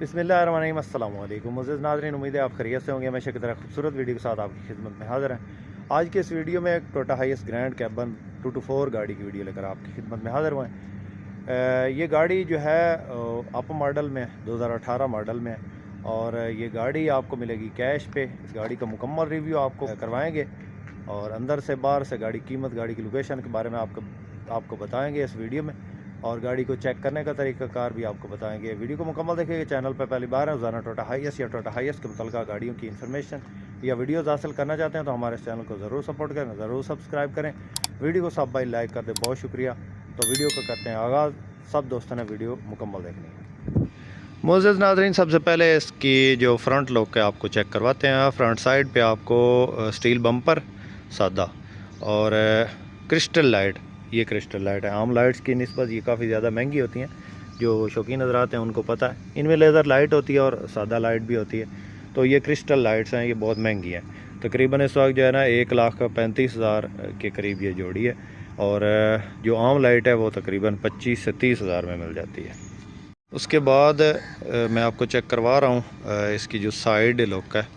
बिस्मिल्लाहिर्रहमानिर्रहीम। अस्सलाम वालेकुम मुअज़्ज़िज़ नाज़रीन, उम्मीद है आप खैरियत से होंगे। मैं की तरह खूबसूरत वीडियो के साथ आपकी खिदमत में हाज़िर हैं। आज के इस वीडियो में एक टोयोटा हाईएस ग्रैंड कैबन 224 गाड़ी की वीडियो लेकर आपकी खिदमत में हाज़िर हुए हैं। ये गाड़ी जो है अप मॉडल में 2018 मॉडल में, और ये गाड़ी आपको मिलेगी कैश पे। इस गाड़ी का मुकम्मल रिव्यू आपको करवाएंगे और अंदर से बाहर से गाड़ी कीमत, गाड़ी की लोकेशन के बारे में आपको बताएंगे इस वीडियो में, और गाड़ी को चेक करने का तरीक़ाकार भी आपको बताएंगे। वीडियो को मुकम्मल देखिए। चैनल पर पहली बार है, रोज़ाना टोयोटा हाईएस या टोयोटा हाईएस के मुतल्लिक़ा गाड़ियों की इन्फॉर्मेशन या वीडियोज़ हासिल करना चाहते हैं तो हमारे इस चैनल को ज़रूर सपोर्ट करें, ज़रूर सब्सक्राइब करें। वीडियो को सब भाई लाइक कर दें, बहुत शुक्रिया। तो वीडियो को करते हैं आगाज़। सब दोस्तों ने वीडियो मुकम्मल देखनी है। मुअज़्ज़िज़ नाज़रीन, सबसे पहले इसकी जो फ्रंट लुक है आपको चेक करवाते हैं। फ्रंट साइड पे आपको स्टील बम्पर सादा और क्रिस्टल लाइट, ये क्रिस्टल लाइट है। आम लाइट्स की निस्बत ये काफ़ी ज़्यादा महंगी होती हैं, जो शौकीन हज़रात हैं उनको पता है। इनमें लेज़र लाइट होती है और सादा लाइट भी होती है। तो ये क्रिस्टल लाइट्स हैं, ये बहुत महंगी हैं। तकरीबन इस वक्त जो है ना 1,35,000 के करीब ये जोड़ी है, और जो आम लाइट है वो तकरीबन 25 से 30,000 में मिल जाती है। उसके बाद मैं आपको चेक करवा रहा हूँ इसकी जो साइड लुक है,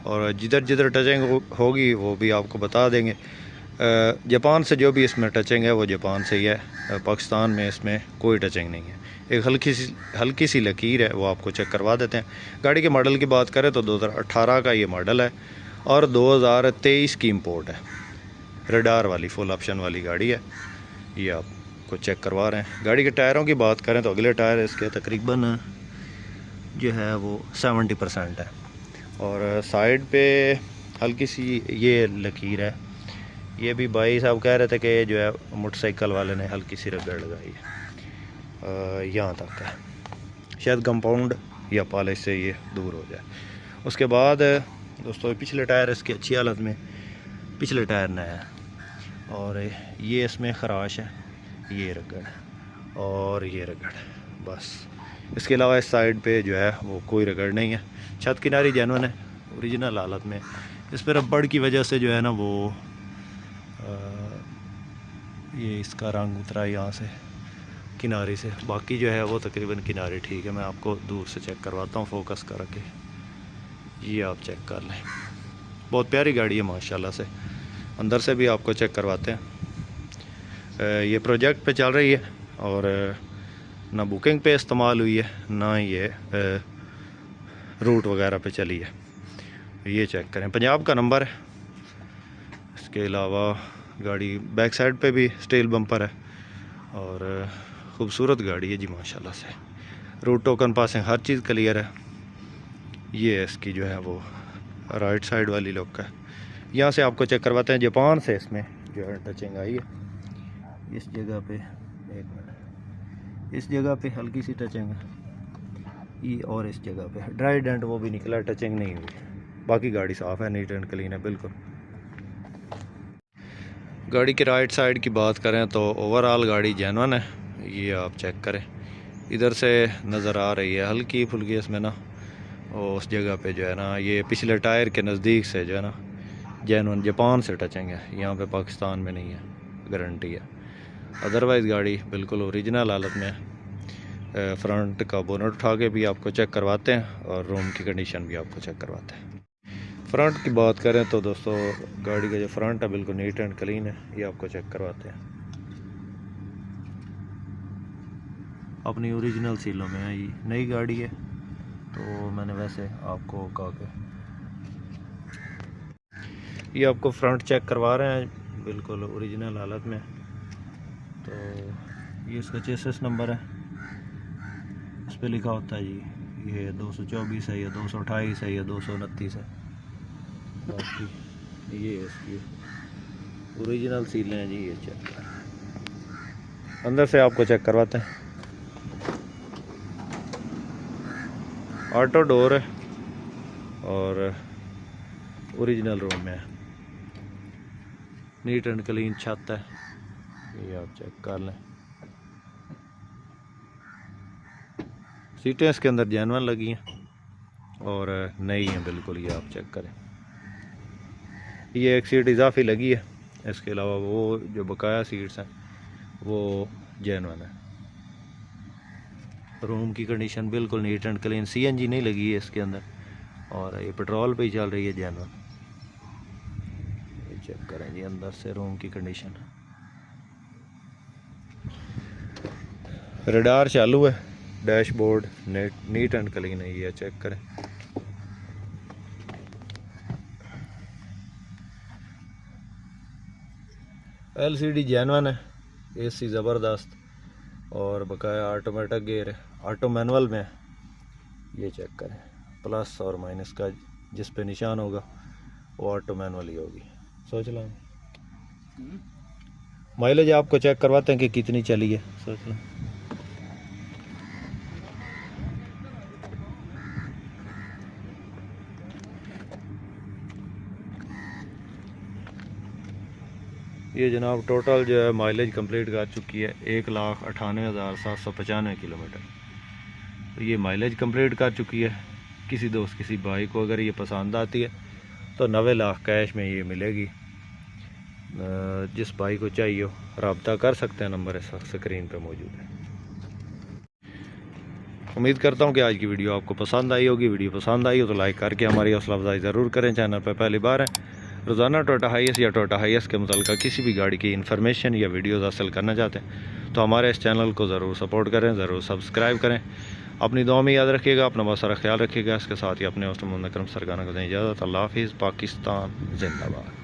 और जिधर जिधर टचिंग होगी वो भी आपको बता देंगे। जापान से जो भी इसमें टचिंग है वो जापान से ही है, पाकिस्तान में इसमें कोई टचिंग नहीं है। एक हल्की सी लकीर है, वो आपको चेक करवा देते हैं। गाड़ी के मॉडल की बात करें तो 2018 का ये मॉडल है और 2023 की इम्पोर्ट है। रडार वाली फुल ऑप्शन वाली गाड़ी है, ये आपको चेक करवा रहे हैं। गाड़ी के टायरों की बात करें तो अगले टायर इसके तकरीबन जो है वो 70% है, और साइड पे हल्की सी ये लकीर है। ये भी भाई साहब कह रहे थे कि जो है मोटरसाइकिल वाले ने हल्की सी रगड़ लगाई है, यहाँ तक है। शायद कंपाउंड या पॉलिश से ये दूर हो जाए। उसके बाद दोस्तों पिछले टायर इसके अच्छी हालत में, पिछले टायर नया है, और ये इसमें खराश है, ये रगड़ और ये रगड़, बस। इसके अलावा इस साइड पे जो है वो कोई रगड़ नहीं है। छत किनारी जेन्युइन है, ओरिजिनल हालत में। इस पर रबड़ की वजह से जो है ना वो ये इसका रंग उतरा यहाँ से किनारे से, बाकी जो है वो तकरीबन किनारे ठीक है। मैं आपको दूर से चेक करवाता हूँ फोकस करके, ये आप चेक कर लें। बहुत प्यारी गाड़ी है माशाल्लाह से। अंदर से भी आपको चेक करवाते हैं। ये प्रोजेक्ट पे चल रही है, और ना बुकिंग पे इस्तेमाल हुई है, ना ये रूट वगैरह पे चली है। ये चेक करें, पंजाब का नंबर है। इसके अलावा गाड़ी बैक साइड पे भी स्टील बम्पर है, और ख़ूबसूरत गाड़ी है जी माशाल्लाह से। रूट टोकन पासिंग हर चीज़ क्लियर है। ये इसकी जो है वो राइट साइड वाली लुक है। यहाँ से आपको चेक करवाते हैं। जापान से इसमें जो है टचिंग आई है। इस जगह पे, एक मिनट, इस जगह पे हल्की सी टचिंग है ये, और इस जगह पे ड्राई डेंट वो भी निकला, टचिंग नहीं हुई। बाकी गाड़ी साफ़ है, नीट एंड क्लीन है बिल्कुल। गाड़ी की राइट साइड की बात करें तो ओवरऑल गाड़ी जेन्युइन है, ये आप चेक करें। इधर से नज़र आ रही है हल्की फुल्की इसमें ना, और उस जगह पे जो है ना ये पिछले टायर के नज़दीक से जो है ना जेन्युइन जापान से टचिंग है, यहाँ पे पाकिस्तान में नहीं है, गारंटी है। अदरवाइज़ गाड़ी बिल्कुल ओरिजिनल हालत में है। फ्रंट का बोनट उठा के भी आपको चेक करवाते हैं, और रूम की कंडीशन भी आपको चेक करवाते हैं। फ्रंट की बात करें तो दोस्तों गाड़ी का जो फ्रंट है बिल्कुल नीट एंड क्लीन है, ये आपको चेक करवाते हैं। अपनी ओरिजिनल सीलों में है, ये नई गाड़ी है तो मैंने वैसे आपको कहा कि ये आपको फ्रंट चेक करवा रहे हैं बिल्कुल ओरिजिनल हालत में। तो ये इसका चेसिस नंबर है, इस पर लिखा होता है जी ये 224 है या 228 है या 229 है। बाकी ये इसकी ओरिजिनल सीलें हैं जी, ये चेक कर। अंदर से आपको चेक करवाते हैं। ऑटो डोर है और ओरिजिनल रूम में है, नीट एंड क्लीन छत है, ये आप चेक कर लें। सीटें इसके अंदर जेन्युइन लगी हैं और नई हैं बिल्कुल, ये आप चेक करें। ये एक सीट इजाफी लगी है, इसके अलावा वो जो बकाया सीट्स हैं वो जेन्युइन है। रूम की कंडीशन बिल्कुल नीट एंड क्लीन, CNG नहीं लगी है इसके अंदर, और ये पेट्रोल पे ही चल रही है जेनवन। ये चेक करें जी अंदर से रूम की कंडीशन। रडार चालू है, डैशबोर्ड नीट एंड क्लीन है, ये चेक करें। LCD जेनवन है, AC ज़बरदस्त, और बकाया ऑटोमेटिक गियर है, ऑटो मैनुअल में। ये चेक करें, प्लस और माइनस का जिस पे निशान होगा वो ऑटो मैनुअल ही होगी। सोच लो, माइलेज आपको चेक करवाते हैं कि कितनी चली है, सोच लो। ये जनाब टोटल जो है माइलेज कंप्लीट कर चुकी है 1,98,795 किलोमीटर। तो ये माइलेज कंप्लीट कर चुकी है। किसी दोस्त किसी भाई को अगर ये पसंद आती है तो 90 लाख कैश में ये मिलेगी। जिस भाई को चाहिए हो रब्ता कर सकते हैं, नंबर इस वक्त स्क्रीन पे मौजूद है। उम्मीद करता हूँ कि आज की वीडियो आपको पसंद आई होगी। वीडियो पसंद आई हो तो लाइक करके हमारी हौसला अफजाई ज़रूर करें। चैनल पर पहली बार है, रोज़ाना टोयोटा हाईएस या टोयोटा हाईएस के मुताल्लिक़ किसी भी गाड़ी की इन्फॉर्मेशन या वीडियोज़ हासिल करना चाहते हैं तो हमारे इस चैनल को ज़रूर सपोर्ट करें, ज़रूर सब्सक्राइब करें। अपनी दुआ में याद रखिएगा, अपना बहुत सारा ख्याल रखिएगा। इसके साथ ही अपने उस्ताद मोहम्मद अकरम सरकाना को दें इजाज़त। अल्लाह हाफ़िज़। पाकिस्तान जिंदाबाद।